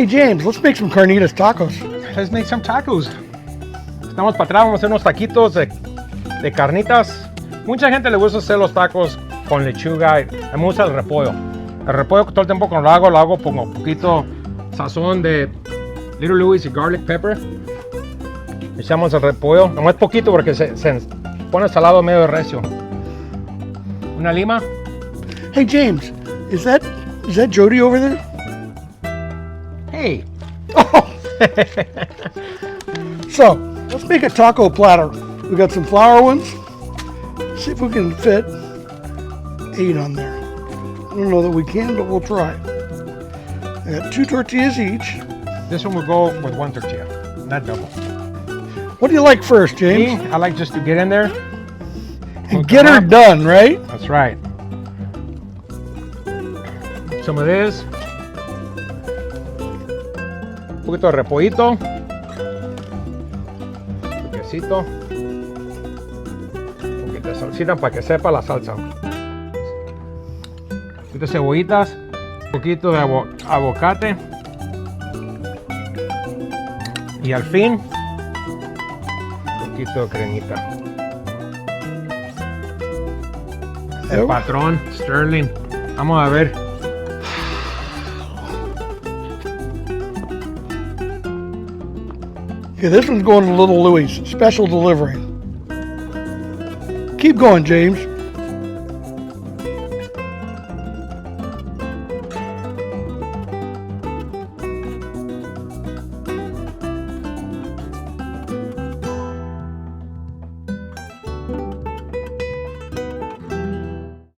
Hey James, let's make some carnitas tacos. Let's make some tacos. Estamos para atrás, vamos a hacer unos taquitos de carnitas. Mucha gente le gusta hacer los tacos con lechuga. A mí me gusta el repollo. El repollo todo el tiempo cuando lo hago pongo un poquito sazón de Little Louis y garlic pepper. Echamos el repollo, nomás poquito porque se pone salado medio recio. Una lima. Hey James, is that Jody over there? Hey. Oh. So, let's make a taco platter. We got some flour ones. See if we can fit 8 on there. I don't know that we can, but we'll try. I got 2 tortillas each. This one will go with 1 tortilla, not double. What do you like first, James? Me, I like just to get in there. And get her done, right? That's right. Some of this. Un poquito de repollito. Un quesito. Un poquito de salsita para que sepa la salsa. Un poquito de cebollitas. Un poquito de aguacate. Y al fin, un poquito de cremita. El patrón, Sterling. Vamos a ver. Okay, this one's going to Little Louis. Special delivery. Keep going, James.